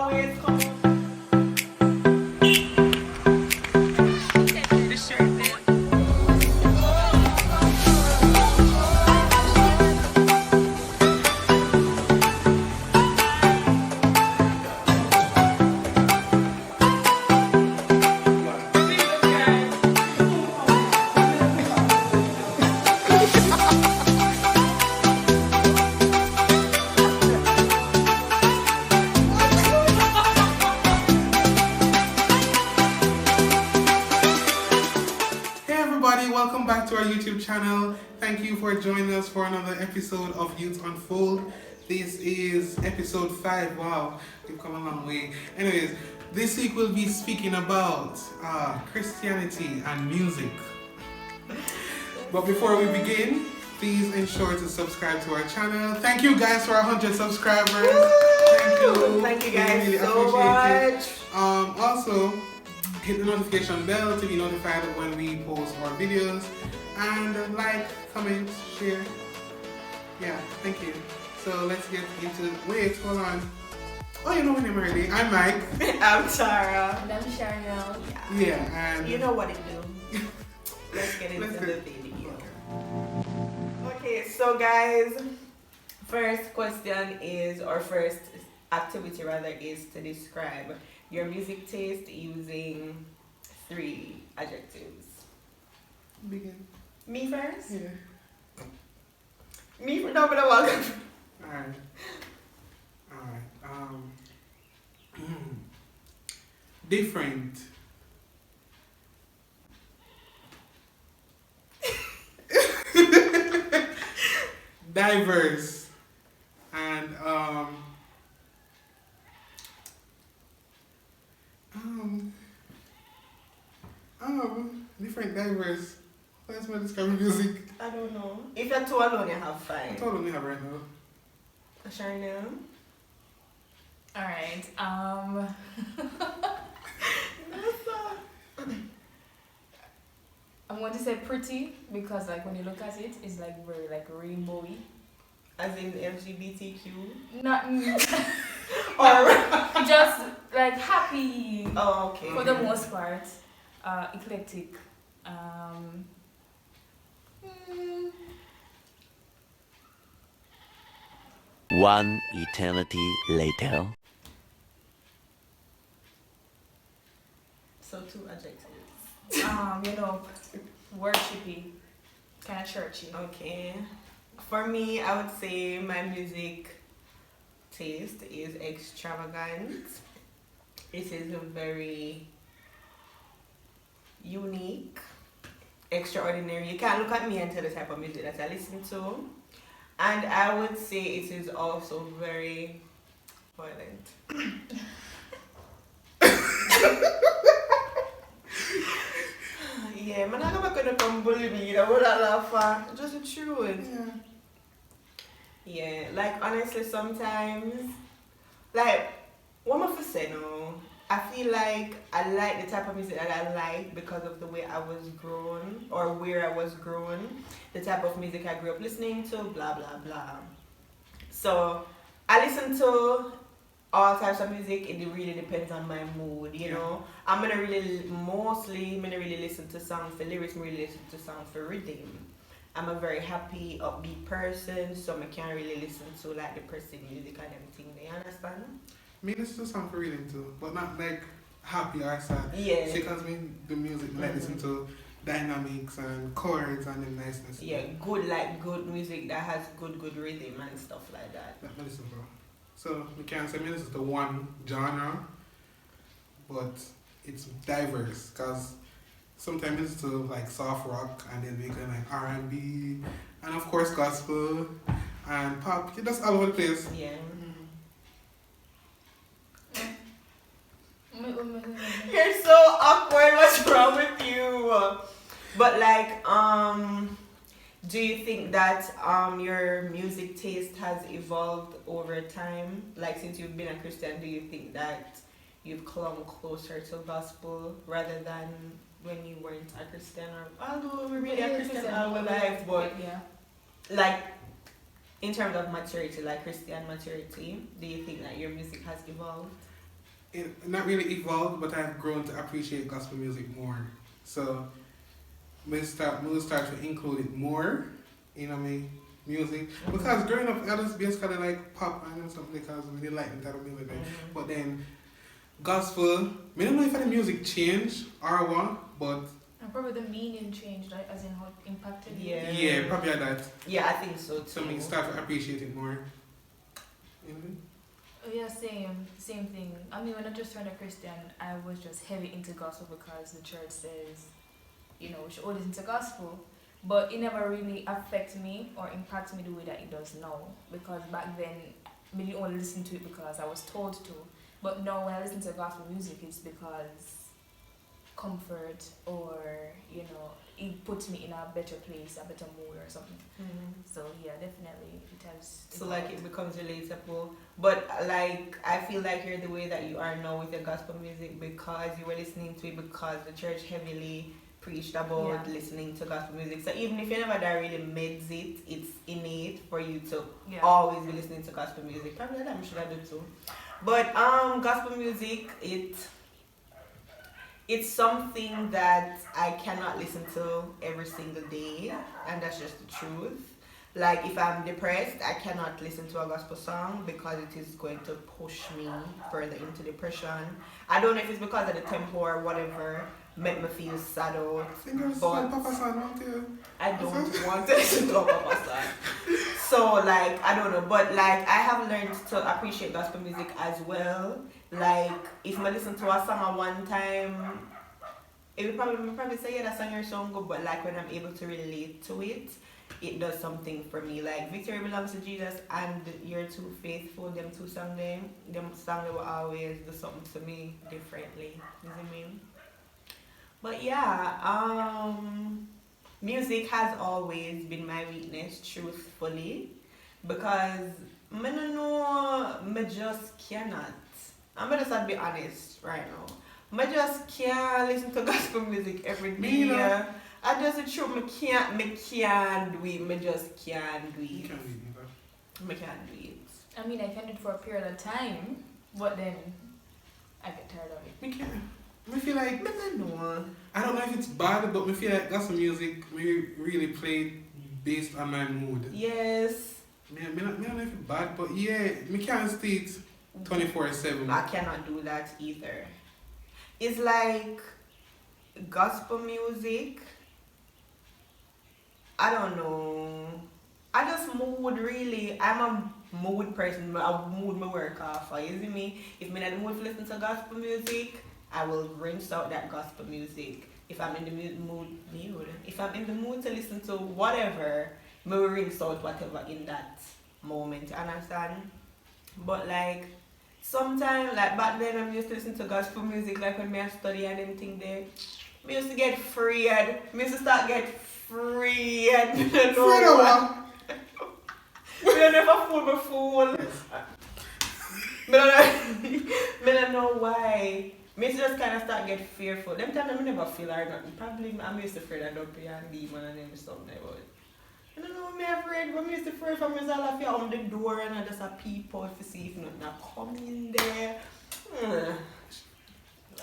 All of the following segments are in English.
always come on. Welcome back to our YouTube channel. Thank you for joining us for another episode of Youth Unfold. This is episode 5. Wow, we've come a long way. Anyways, this week we'll be speaking about Christianity and music. But before we begin, please ensure to subscribe to our channel. Thank you guys for 100 subscribers. Woo! Thank you guys really so much. Also, hit the notification bell to be notified when we post our videos, and like, comment, share. Yeah, thank you. So let's get into it. Wait, hold on. Oh, you know my name already. I'm Mike. I'm Tara. And I'm Charnel. Yeah, and you know what it do. Let's get into the video. Okay, so guys, first question is, or first activity rather, is to describe your music taste using 3 adjectives. Begin. Me first? Yeah. Me for no, but I welcome. Alright. Different. Diverse. And different, diverse. That's my describing music. I don't know. If you're 2 alone, you have 5. I totally have right now. Charnel? Alright, I'm going to say pretty because like when you look at it, it's like very like rainbowy. As in LGBTQ? Not Or just like happy. oh, okay. For the most part. Eclectic. One eternity later. So 2 adjectives. You know, worshipy, kind of churchy. Okay. For me, I would say my music taste is extravagant. It is very unique, extraordinary. You can't look at me and tell the type of music that I listen to. And I would say it is also very violent. Yeah, man, I'm not gonna come bully me, you know what I laugh. Just the truth. Yeah, like honestly, sometimes, like, what am I say no? I feel like I like the type of music that I like because of the way I was grown, or where I was grown, the type of music I grew up listening to, blah blah blah. So I listen to all types of music. It really depends on my mood, you know. I'm gonna really listen to songs for lyrics, I'm really listen to songs for rhythm. I'm a very happy, upbeat person, so I can't really listen to like depressive music and everything. Do you understand? Me listen to song for reading too, but not like happy or sad. Yeah. Because me the music, like listen to dynamics and chords and the niceness. Yeah, good music that has good rhythm and stuff like that. That me listen for. So we can't say me listen to one genre, but it's diverse because sometimes we listen to like soft rock, and then we can like R&B, and of course gospel and pop. Just all over the place. Yeah. You're so awkward. What's wrong with you? But like, do you think that your music taste has evolved over time? Like since you've been a Christian, do you think that you've come closer to gospel rather than when you weren't a Christian? Or although we're really a Christian all our life, but yeah, like in terms of maturity, like Christian maturity, do you think that your music has evolved? not really evolved, but I've grown to appreciate gospel music more. So we'll start to include it more in my music. Because growing up, I just basically like pop and something because I really like that type of music. But then gospel, I don't know if the music changed or what, but And probably the meaning changed, like, as in how it impacted you. yeah, probably that. Yeah, I think so too. So we start to appreciate it more. Yeah, same thing. I mean, when I just turned a Christian, I was just heavy into gospel because the church says, we should all listen to gospel. But it never really affected me or impacted me the way that it does now. Because back then, I didn't only listen to it because I was told to. But now when I listen to gospel music, it's because comfort or, it puts me in a better place, a better mood or something. So yeah, definitely it has. So like it becomes relatable. But like I feel like you're the way that you are now with your gospel music because you were listening to it because the church heavily preached about listening to gospel music. So even if you never really meds it, it's innate for you to always be listening to gospel music. Probably that I should have done too. But gospel music, it's something that I cannot listen to every single day, and that's just the truth. Like if I'm depressed, I cannot listen to a gospel song because it is going to push me further into depression. I don't know if it's because of the tempo or whatever, make me feel sad out. I don't want to listen to a Papa song. So like I don't know, but like I have learned to appreciate gospel music as well. Like if I listen to a song at one time, it would probably say that song or song good, but like when I'm able to relate to it, it does something for me. Like Victory Belongs to Jesus and You're Too Faithful, them two songs they will always do something to me differently. You see what I mean? But yeah, music has always been my weakness, truthfully, because I don't know, I just cannot. I'm just to be honest right now. I just can't listen to gospel music every day. I just the truth, I can't do it. I just can't do it. I can't do it. I mean, I can do it for a period of time, but then I get tired of it. I can't. I feel like I don't know if it's bad, but I feel like gospel music really played based on my mood. Yes. I don't know if it's bad, but yeah, I can't stay 24/7. I cannot do that either. It's like gospel music. I don't know. I just mood really. I'm a mood person. I mood my work off. You see me? If I'm in the mood to listen to gospel music, I will rinse out that gospel music. If I'm in the mood, if I'm in the mood to listen to whatever, I will rinse out whatever in that moment. Understand? But like sometimes, like back then, I used to listen to gospel music. Like when I study and anything there, I used to get free and I used to start get free and I don't know what. I never fool my fool. I don't know why. Me just kind of start get fearful. Them times I never feel or nothing. Probably I'm used to afraid I don't be a demon and then something about it. I don't know, I'm afraid, but I'm used to afraid from myself if you're on the door and I just a peep out to see if nothing come in there.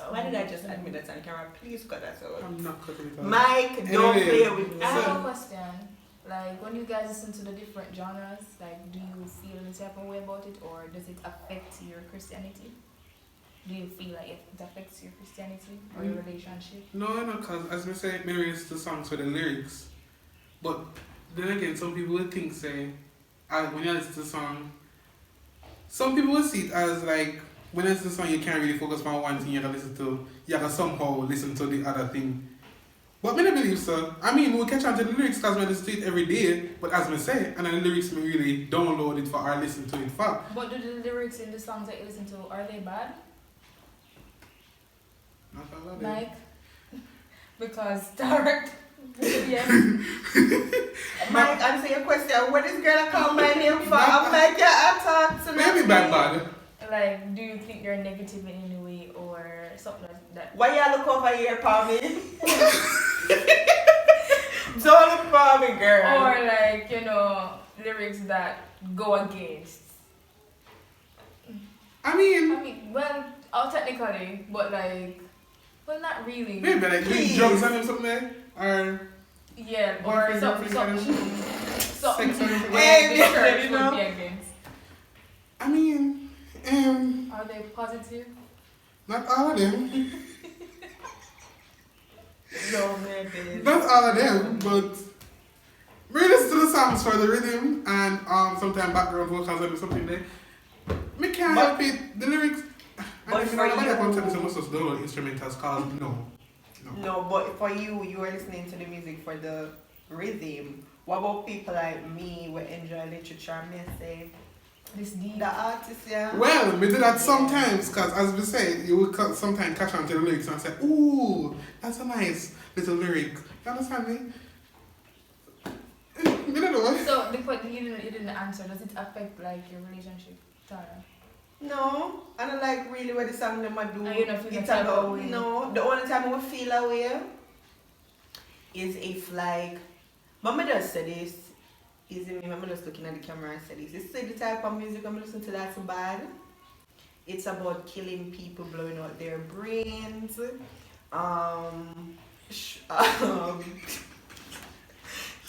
Why did I just admit that on camera? Please cut that out. I'm not cutting it out. Mike, don't play with me. I have a question. Like, when you guys listen to the different genres, like, do you feel any type of way about it, or does it affect your Christianity? Do you feel like it affects your Christianity or your relationship? No, because as I say, maybe it's the songs with the lyrics. But then again, some people will think, say, when you listen to the song, some people will see it as like, when you listen to the song, you can't really focus on one thing you can listen to. You can somehow listen to the other thing. But I don't believe so. I mean, we'll catch on to the lyrics because we listen to it every day. But as I say, and then the lyrics we really download it for or listen to it for. But do the lyrics in the songs that you listen to, are they bad? Not all of them. Like, because direct. Yes. Mike, answer your question. What is girl call my name for? I'm like, yeah, I talk to Maybe bad. Like, do you think they're negative in any way or something like that? Why you look over here for me? Don't look for me, girl. Or like, lyrics that go against. I mean, Well, Oh, technically, but like, well, not really. Maybe like doing Please. drugs and something there, or Yeah, or boyfriend, something, girlfriend, something. sex or something. Hey, The church you would know? be against. I mean, Are they positive? not all of them. No, maybe. Not all of them, but we listen to the songs for the rhythm and sometimes background vocals and something there. Me can't But- help it. The lyrics. but I mean, for nobody you- can tell me so much of the instrumentals cause no. No, but for you, you are listening to the music for the rhythm. What about people like me who enjoy literature? May I say This deep. the artist, yeah. Well, we do that sometimes because as we say, you will sometimes catch on to the lyrics and say, ooh, that's a nice little lyric. You understand me? You don't know. So the question you didn't answer. Does it affect like your relationship, Tara? No, I don't like really what the song them a do. And you don't feel It's that type of about way? no. The only time I would feel away is if like, but me just say this. Is me? I'm just looking at the camera and say this. This is the type of music I'm listening to that's bad. It's about killing people, blowing out their brains,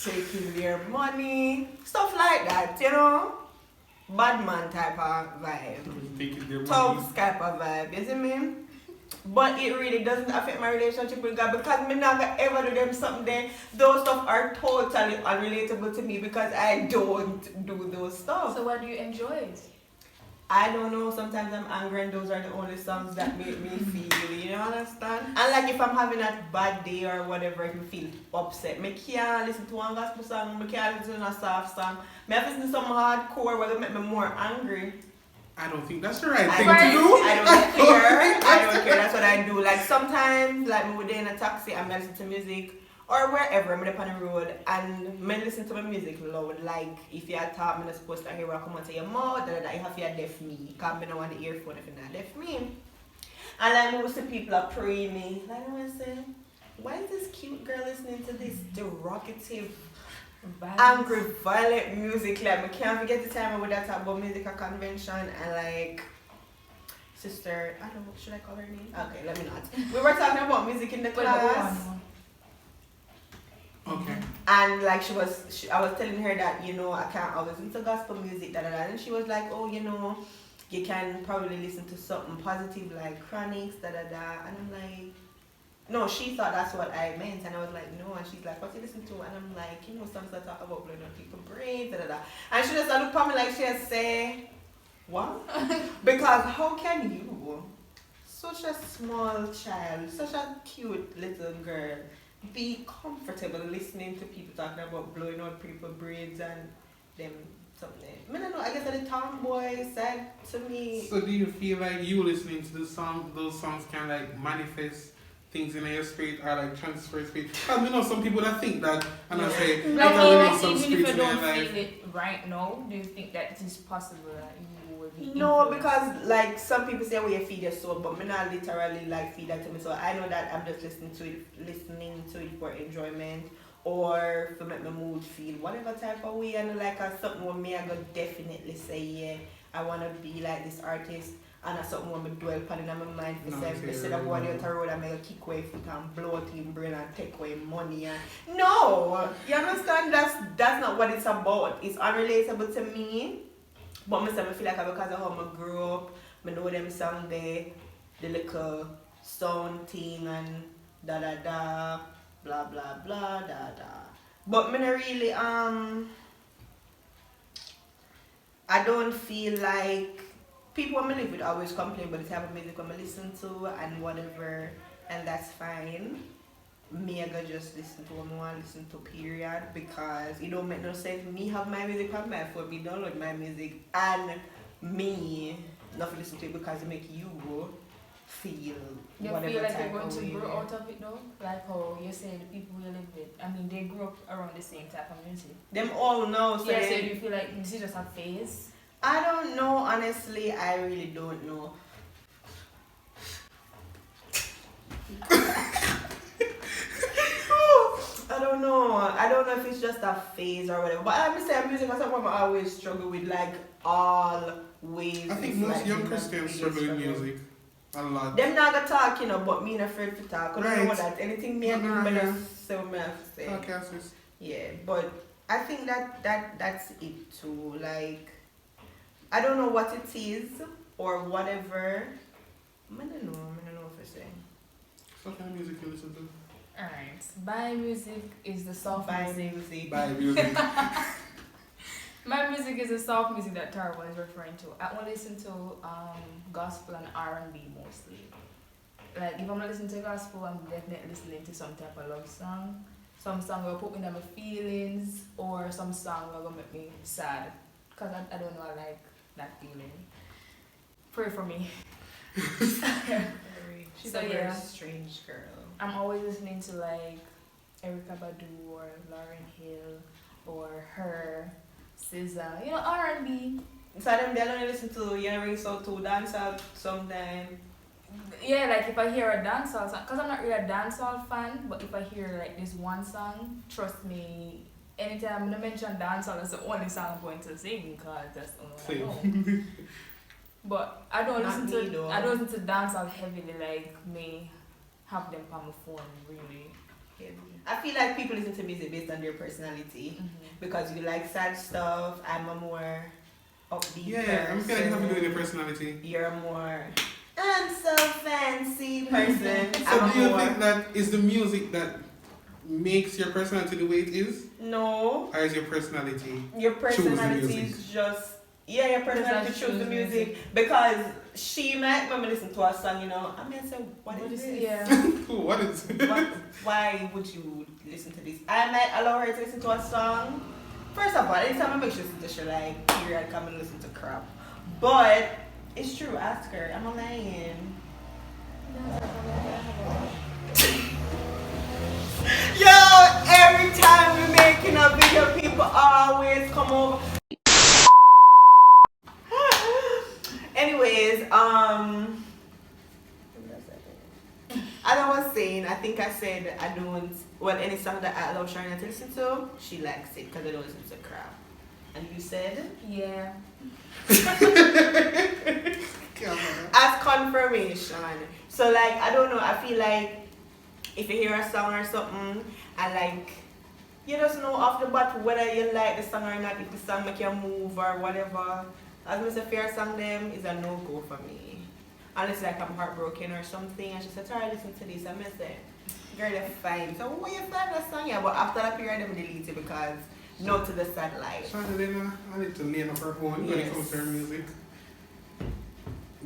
taking their money, stuff like that. You know, bad man type of vibe. Thugs type of vibe, you see me? But it really doesn't affect my relationship with God because me never ever do them something there. Those stuff are totally unrelatable to me because I don't do those stuff. So what do you enjoy? I don't know, sometimes I'm angry and those are the only songs that make me feel, you understand? And like if I'm having a bad day or whatever, if I feel upset, I can't listen to one gospel song, I can't listen to a soft song. I have to listen to some hardcore where they make me more angry. I don't think that's the right I thing don't- to do. I don't care. I don't care. That's what I do. Like sometimes, like me would in a taxi and I listen to music, or wherever I'm up on the road and I listen to my music loud. Like if you are talking, I'm not supposed to hear what come out of your mouth. That you have to deaf me. Because I don't want the earphone if you're not deaf me. And like I will see people are praying me. Like I want to say, why is this cute girl listening to this derogative? Angry, violent music. Like, I can't forget the time I would have talk about music at convention and like, sister, I don't know, should I call her name? Okay, let me not. We were talking about music in the class. Okay. And like I was telling her that, you know, I can't always listen to gospel music, da da da. And she was like, oh, you know, you can probably listen to something positive like Chronics, da da da. And I'm like, no, she thought that's what I meant, and I was like, no, and she's like, what you listen to? And I'm like, you know, songs that talk about blowing on people's brains, da da da. And she just looked at me like she had say, what? Because how can you, such a small child, such a cute little girl, be comfortable listening to people talking about blowing out people's brains and them something? I don't know, I guess the tomboy said to me. So do you feel like you listening to those songs can like manifest things in your spirit or like transfer spirit? Because we know some people that think that and I say they Like, can release some even spirit if in you their don't life. feel it right now, do you think that it is possible that you will be No, influenced? because like some people say, "Well, you feed your soul," but me not literally like feed that to me. So I know that I'm just listening to it for enjoyment or to make my mood feel whatever type of way. And like something where me I go definitely say, yeah, I wanna be like this artist. And that's something when I dwell upon in my mind for No, self. see, Instead of yeah, going yeah. out the road and make a kick away foot and blow out your brain and take away money. And no, you understand? That's not what it's about. It's unrelatable to me. But myself, I feel like because of how I grew up, I know them song there, the little sound thing and da da da, blah blah blah da da. But me not really I don't feel like people I live with always complain about the type of music I listen to and whatever, and that's fine. Me I go just listen to what I want to listen to, period, because it don't make no sense. Me have my music on my phone, me download my music, and me not listen to it because it make you feel You whatever feel like type you're going of to way. grow out of it though? Like how you say the people you live with, I mean they grew up around the same type of music. Them all know, so Yeah, so they- do you feel like this is just a phase? I don't know, honestly, I really don't know. I don't know. I don't know if it's just a phase or whatever. But I'm saying music is something I always struggle with, like always. I think it's most like young the Christians biggest struggle with music. A lot. Them not gonna talk, but me not afraid to talk. I don't know Right. that. Anything me and No, me yeah. just say what me have to say. Okay, sis. Yeah, but I think that's it too. Like, I don't know what it is or whatever. I don't know what to say. What kind of music you listen to? Alright. My music is the soft By music. music. Bye, music. My music is the soft music that Tara was referring to. I only listen to gospel and R&B mostly. Like if I'm not listening to gospel, I'm definitely listening to some type of love song. Some song will put me in my feelings, or some song will make me sad. Cause I don't know, I like that feeling. Pray for me. She's So, a yeah. very strange girl. I'm always listening to like Erykah Badu or Lauryn Hill or her, SZA, R&B. So them they only listen to ring so to dance out sometime. Yeah, like if I hear a dancehall song, cause I'm not really a dancehall fan, but if I hear like this one song, trust me, anytime I'm gonna mention dancehall, that's the only song I'm going to sing, cause that's the only one I know. But I don't Not listen me, to though. I don't listen to dancehall heavily, like me have them on my phone really. I feel like people listen to music based on their personality. Because you like sad stuff, I'm a more upbeat Yeah, I'm feeling like you have to do with your personality. You're a more I'm so fancy person. So I'm do you a more think that is the music that makes your personality the way it is? no. Or is your personality? Your personality music. is just your personality choose the music because she might when we listen to a song, I mean say what is this? Yeah. What is Why would you listen to this? I might allow her to listen to a song. First of all, anytime I make sure listen to she like period come and listen to crap. But it's true, ask her. I'm a lying. Yo, every time we're making a video, people always come over. Anyways, as I was saying, I think I said I don't. Well, any song that I allow Sharina to listen to, she likes it because I don't listen to crap. And you said? Yeah. As confirmation. So like I don't know, I feel like if you hear a song or something and like you just know off the bat whether you like the song or not, if the song make you move or whatever. As Mr. Fair song them is a no go for me. Unless like I'm heartbroken or something and she said, "Try listen to this," I say, "Girl, you're fine." So what you find that song, yeah, but after that period I delete it because no to the sad life. Shanalina, I need to lean up her own when it comes to her music.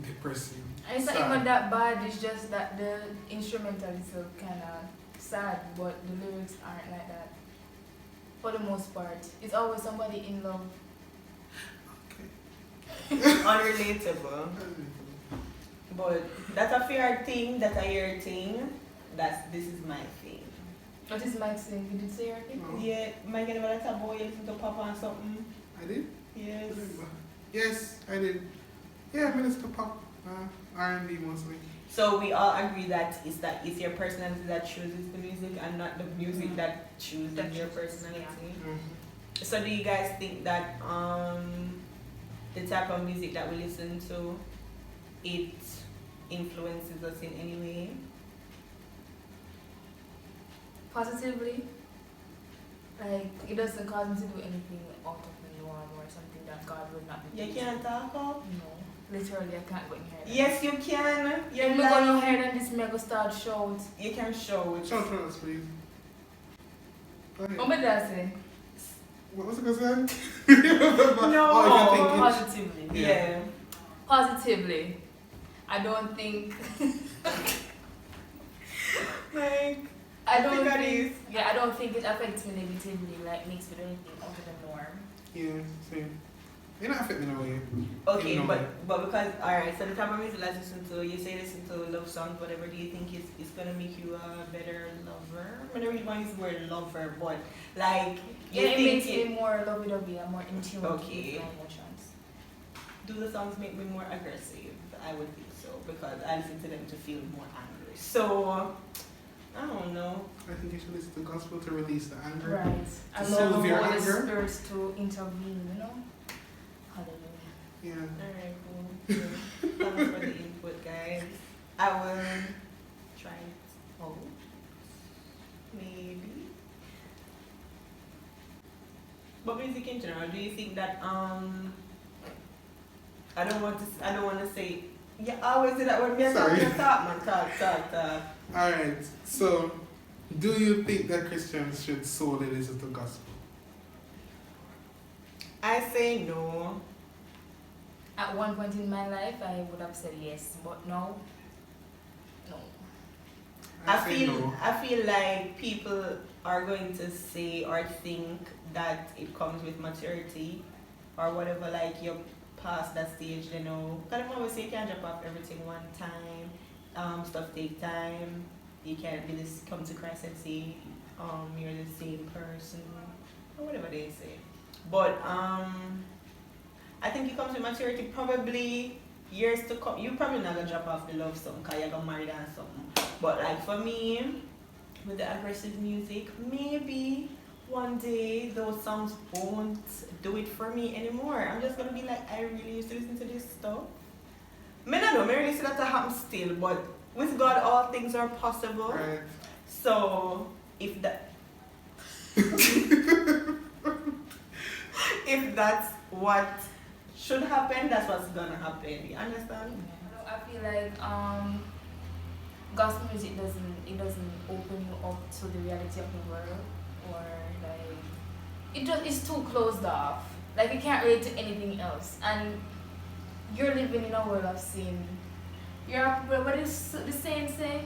Depressing. And it's not Sad. even that bad, it's just that the instrumental is so kind of sad, but the lyrics aren't like that. For the most part. It's always somebody in love. Unrelatable. But that's a fair thing, that's a your thing. This is my thing. What is Mike saying? You did say your thing? No. Yeah, Mike and about that boy listen to Papa and something. I did? Yes. Yes, I did. Yeah, Minister Pop. R&B mostly. So we all agree that it's your personality that chooses the music and not the music that chooses your personality. Mm-hmm. So do you guys think that the type of music that we listen to, it influences us in any way? Positively. Like, it doesn't cause me to do anything out of the norm or something that God would not be You pleased can't with. talk about? No. Literally, I can't go in here. Yes, you can. You're If I go in lying. here, then this me go start shout. You can show it. Shout us, please. Go ahead. What did I say? What was it going to say? No. Oh, if you think it. Positively. Yeah. Positively. I don't think. Like, I don't think that think. is. Yeah, I don't think it affects me negatively. Like makes me do anything out of the norm. Yeah, same. It don't affect me no way. okay, No. but because alright, so the type of music I listen to, you say listen to love songs, whatever. Do you think it's gonna make you a better lover? I mean, I really want to use the word lover, but like you Yeah, it think makes me more lovey-dovey. I'm more in tune Okay. with my emotions. do the songs make me more aggressive? I would think so because I listen to them to feel more angry. So I don't know. I think you should listen to gospel to release the anger. Right. I To love soothe your the Holy anger. Spirits to intervene. Hallelujah. Yeah. Alright, cool. Thanks for the input, guys. I will try it out. Maybe. But music in general, do you think that I don't want to say yeah, I always do that when me and Sorry. talk, man, talk. Alright, so do you think that Christians should solely listen to gospel? I say no. At one point in my life, I would have said yes, but now, no. I feel like people are going to say or think that it comes with maturity or whatever, like you're past that stage, you know. Because I always say you can't jump off everything one time. Stuff take time. You can't be this come to Christ and say you're the same person or whatever they say. But I think it comes with maturity. Probably years to come. You probably not gonna drop off the love song because you're gonna marry and something. But like for me, with the aggressive music, maybe one day those songs won't do it for me anymore. I'm just gonna be like, I really used to listen to this stuff. I don't know, I really see that to happen still, but with God all things are possible. Right. So if that if that's what should happen, that's what's gonna happen. You understand? I feel like gospel music doesn't open you up to the reality of the world, or like it's too closed off. Like you can't relate to anything else, and you're living in a world of sin. What is the saying say?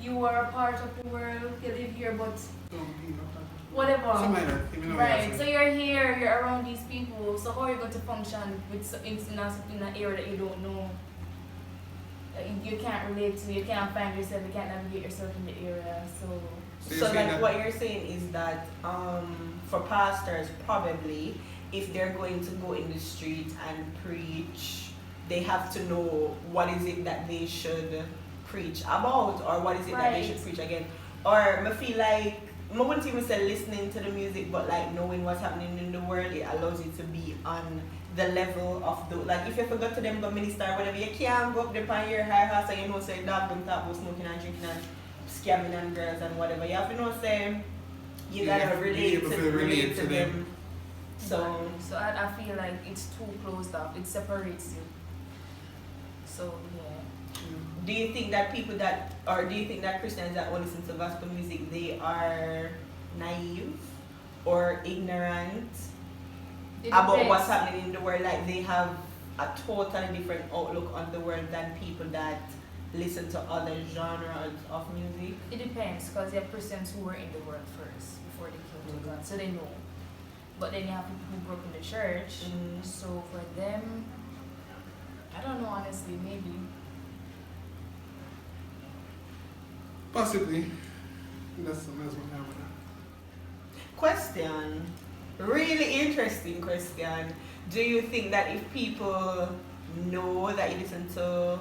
You are a part of the world. You live here, but whatever. Something like that. You know Right. So you're here. You're around these people. So how are you going to function in an area that you don't know? You can't relate to. You can't find yourself. You can't navigate yourself in the area. So like what you're saying is that for pastors probably if they're going to go in the street and preach, they have to know what is it that they should preach about or what is it that they should preach again. Or I feel like I wouldn't even say listening to the music, but like knowing what's happening in the world, it allows you to be on the level of the like if you forgot to them go minister or whatever, you can't go up there on your high horse and you know say dog don't talk about smoking and drinking and scamming and girls and whatever. You have to know say you gotta relate to them. So I feel like it's too closed up. It separates you. So yeah. do you think that Christians that only listen to gospel music, they are naive or ignorant about what's happening in the world? Like they have a totally different outlook on the world than people that listen to other genres of music? It depends, because you have Christians who were in the world first before they came to God, so they know. But then you have people who grew up in the church, so for them, I don't know honestly, maybe. Possibly. That's what happened. Question. Really interesting question. Do you think that if people know that you listen to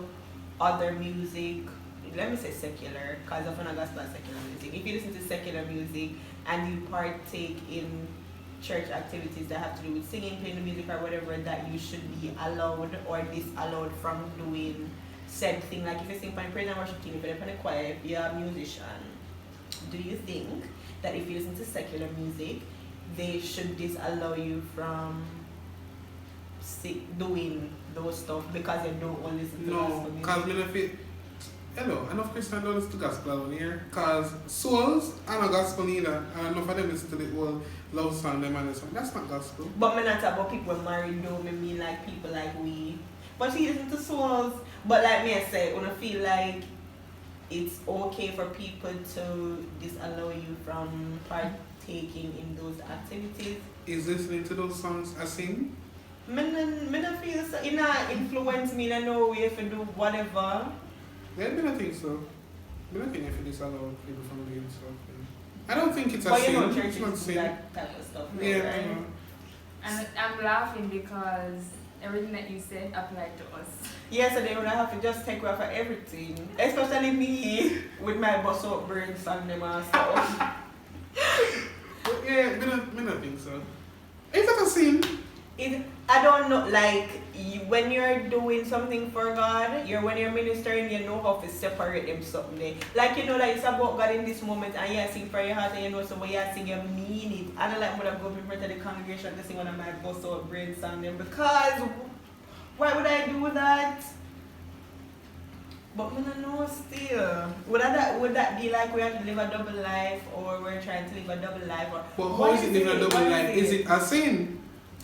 other music, let me say secular, because often I got secular music. If you listen to secular music and you partake in church activities that have to do with singing, playing the music or whatever, that you should be allowed or disallowed from doing said thing? Like if you sing for the praise and worship team, if you're in the choir, if you're a musician, do you think that if you listen to secular music, they should disallow you from doing those stuff because you don't want to listen to gospel music? Hello, enough Christians don't listen to gospel around here. Because souls are not gospel neither. And enough of them listen to the whole love song, them and this one. That's not gospel. But me not talk about people married though, me mean like people like we. But she listen to souls. But like me I say, when I feel like it's okay for people to disallow you from partaking in those activities. Is listening to those songs a sin? Me not feel so, it not influence me in no way to do whatever. Yeah, I don't think so. I don't think if you disallow people from doing stuff. I don't think it's a but sin. You know churches it's not do sin. that type of stuff. Yeah, right? I know. And I'm laughing because everything that you said applied to us. Yeah, so they would have to just take away for everything. Especially me with my bus up brains and them and stuff. But yeah, I don't think so. Is that a sin? I don't know, like, when you're doing something for God, when you're ministering, you know how to separate them something there. Like, you know, like, it's about God in this moment, and you sing for your heart, and you know, so when you sing, you mean it. I don't like when I go in front of the congregation to sing one of my bust out brain songs, because why would I do that? But I don't know still. Would that be like we have to live a double life, or we're trying to live a double life? Or Well, how is it living a double life? Is it a sin?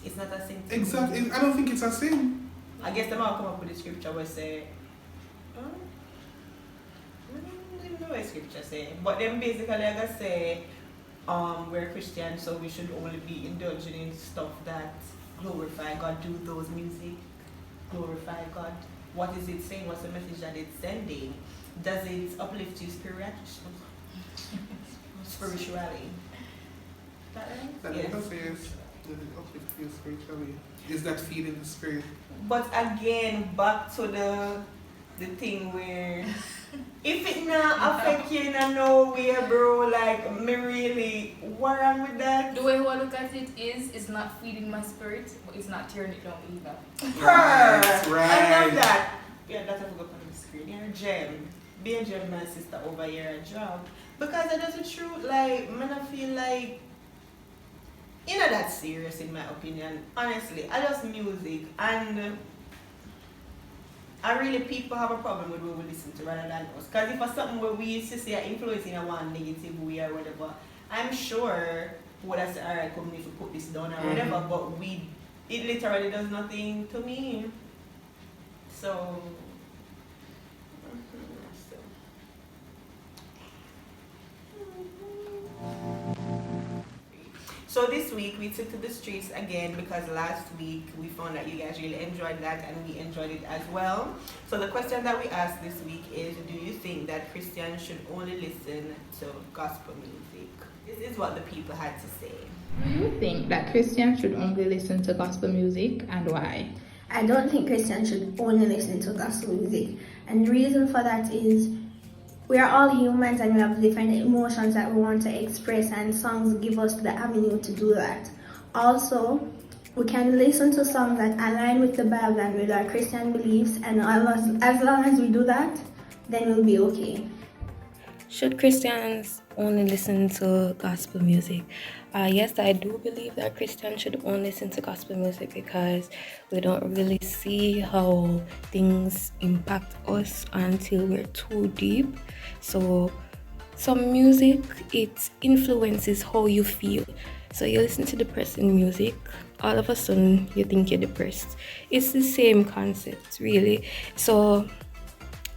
It's not a sin. Exactly. I don't think it's a sin. I guess the man come up with the scripture where say, I don't know what scripture say. But then basically I gotta say, we're Christians, so we should only be indulging in stuff that glorify God. Do those music, glorify God. What is it saying? What's the message that it's sending? Does it uplift you spiritually? That right? That yes. Does it uplift you spiritually? Is that feeding the spirit? But again, back to the thing where if it not affect you in no way, bro, like me really, what wrong with that? The way I look at it is, it's not feeding my spirit, but it's not tearing it down either. Right. I love that. Yeah, that's what I forgot on the screen. You're a gem. Be a gem, my sister over here a job. Because I just the truth, like, man, I feel like you're not that serious in my opinion. Honestly, I just music, and I really people have a problem with what we listen to rather than us. Because if it's something where we used to say are influencing a one negative way or whatever, I'm sure would I say, alright, come if we put this down or whatever, but it literally does nothing to me. So So this week we took to the streets again because last week we found that you guys really enjoyed that and we enjoyed it as well. So the question that we asked this week is, do you think that Christians should only listen to gospel music? This is what the people had to say. Do you think that Christians should only listen to gospel music, and why? I don't think Christians should only listen to gospel music. And the reason for that is we are all humans and we have different emotions that we want to express, and songs give us the avenue to do that. Also, we can listen to songs that align with the Bible and with our Christian beliefs, and as long as we do that, then we'll be okay. Should Christians only listen to gospel music? Yes, I do believe that Christians should only listen to gospel music because we don't really see how things impact us until we're too deep. So some music, it influences how you feel. So you listen to depressing music, all of a sudden you think you're depressed. It's the same concept, really. So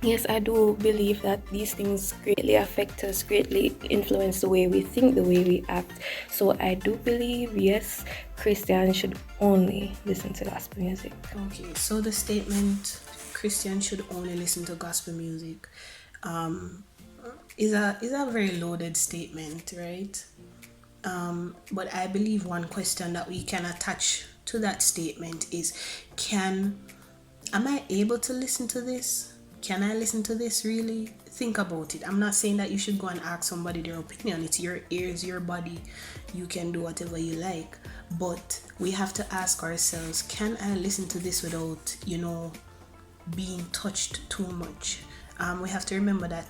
yes, I do believe that these things greatly affect us, greatly influence the way we think, the way we act. So I do believe, yes, Christians should only listen to gospel music. Okay, so the statement, Christians should only listen to gospel music, is a very loaded statement, right? But I believe one question that we can attach to that statement is, am I able to listen to this? Can I listen to this really? Think about it. I'm not saying that you should go and ask somebody their opinion. It's your ears, your body. You can do whatever you like. But we have to ask ourselves, can I listen to this without, being touched too much? We have to remember that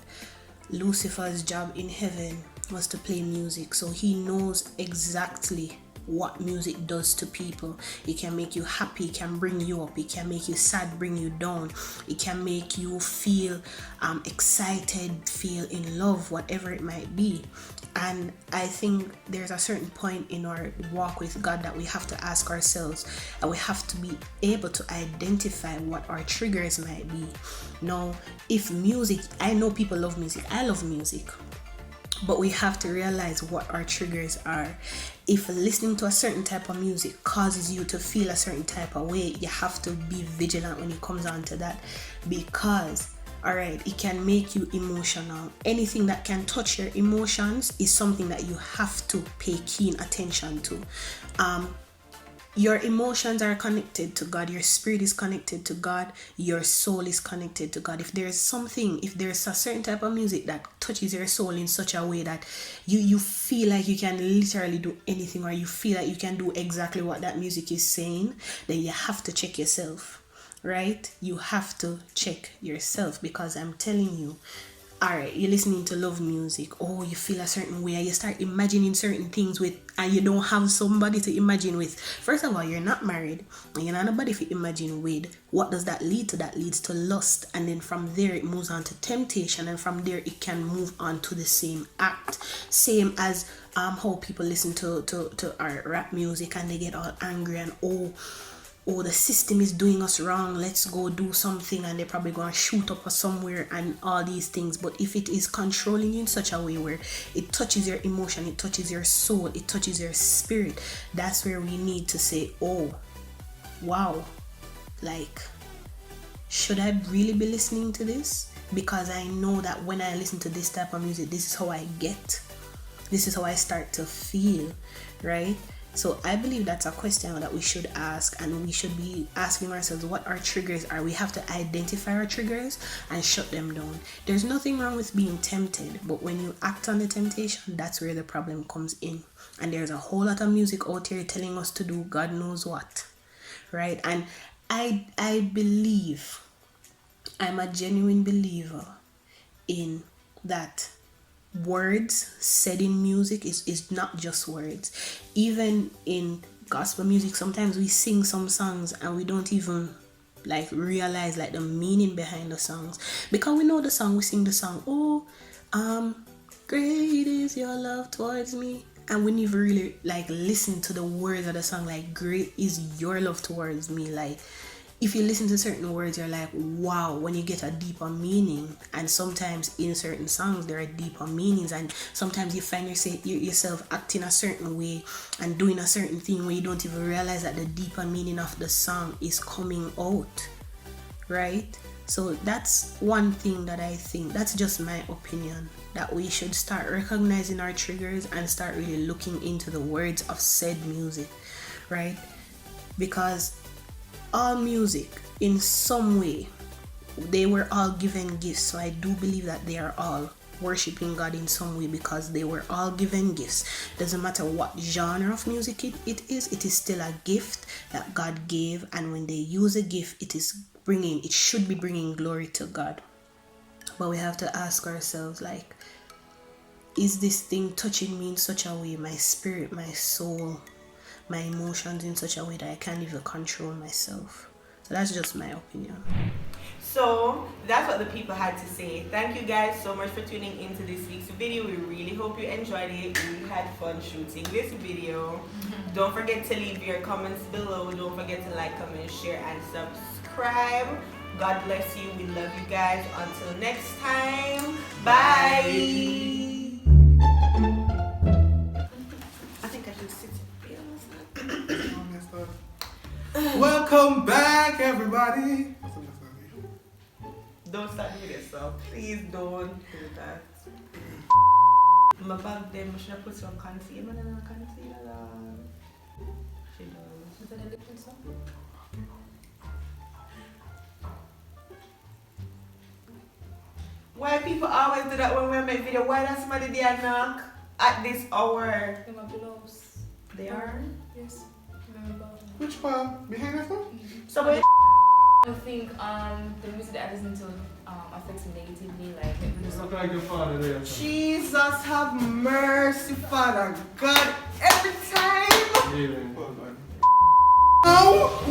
Lucifer's job in heaven was to play music. So he knows exactly what music does to people. It can make you happy, it can bring you up, it can make you sad, bring you down, it can make you feel excited, feel in love, whatever it might be. And I think there's a certain point in our walk with God that we have to ask ourselves, and we have to be able to identify what our triggers might be. Now, if music, I know people love music, I love music, but we have to realize what our triggers are. If listening to a certain type of music causes you to feel a certain type of way, you have to be vigilant when it comes on to that, because alright, it can make you emotional. Anything that can touch your emotions is something that you have to pay keen attention to. your emotions are connected to God, your spirit is connected to God, your soul is connected to God. If there's a certain type of music that touches your soul in such a way that you feel like you can literally do anything, or you feel like you can do exactly what that music is saying, then you have to check yourself, right? You have to check yourself, because I'm telling you, all right, you're listening to love music, oh, you feel a certain way, and you start imagining certain things with, and you don't have somebody to imagine with. First of all, you're not married, and you're not nobody to imagine with. What does that lead to? That leads to lust, and then from there it moves on to temptation, and from there it can move on to the same act, same as how people listen to our rap music, and they get all angry and oh, the system is doing us wrong, let's go do something, and they're probably going to shoot up us somewhere and all these things. But if it is controlling you in such a way where it touches your emotion, it touches your soul, it touches your spirit, that's where we need to say, oh, wow, like, should I really be listening to this? Because I know that when I listen to this type of music, this is how I get, this is how I start to feel, right? So I believe that's a question that we should ask, and we should be asking ourselves what our triggers are. We have to identify our triggers and shut them down. There's nothing wrong with being tempted, but when you act on the temptation, that's where the problem comes in. And there's a whole lot of music out here telling us to do God knows what, right? And I believe, I'm a genuine believer in that words said in music is not just words. Even in gospel music, sometimes we sing some songs and we don't even like realize like the meaning behind the songs, because we know the song, we sing the song, oh, great is your love towards me, and we never really like listen to the words of the song, like, great is your love towards me. Like, if you listen to certain words, you're like, wow, when you get a deeper meaning. And sometimes in certain songs there are deeper meanings, and sometimes you find yourself acting a certain way and doing a certain thing where you don't even realize that the deeper meaning of the song is coming out, right? So that's one thing that I think, that's just my opinion, that we should start recognizing our triggers and start really looking into the words of said music, right? Because all music, in some way, they were all given gifts. So I do believe that they are all worshiping God in some way, because they were all given gifts. Doesn't matter what genre of music it is still a gift that God gave, and when they use a gift, it should be bringing glory to God. But we have to ask ourselves, like, is this thing touching me in such a way, my spirit, my soul, my emotions, in such a way that I can't even control myself? So that's just my opinion. So that's what the people had to say. Thank you guys so much for tuning into this week's video. We really hope you enjoyed it. We had fun shooting this video. Don't forget to leave your comments below. Don't forget to like, comment, share, and subscribe. God bless you. We love you guys. Until next time. Bye. I think I should sit here. Welcome back, everybody. Don't start with yourself. Please don't do that. My bag then, I should put some concealer. She does. Is that a little something? Why people always do that when we make video? Why does somebody there knock at this hour? In my blouse. They are? Yes. Which one? Behind us one? So wait. I think the music that I listen to affects me negatively, like It's not like your father there. Jesus have mercy, Father God, every time.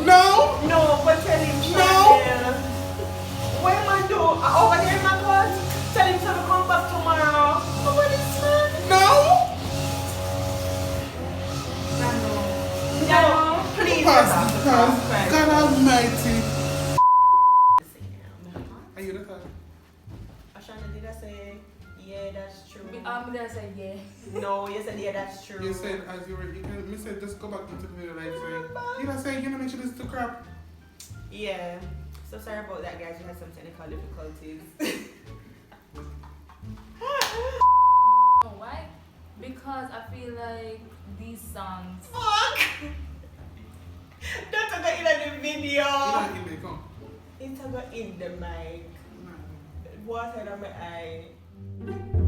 No, but tell him Chanel. What am I doing? Over there in my court? Tell him to come back tomorrow. Oh, what is that? No, please. God Almighty. Are you the third? Ashana, did I say, yeah, that's true? did I say yeah? No, you said, yeah, that's true. You said, as you were, you said, just go back into the video, like, saying, you know, saying, you know, make sure this is the crap. Yeah. So sorry about that, guys. We had some technical difficulties. Oh, why? Because I feel like these songs. Fuck! video. not in the come. It's a go in the mic. Water on my eye.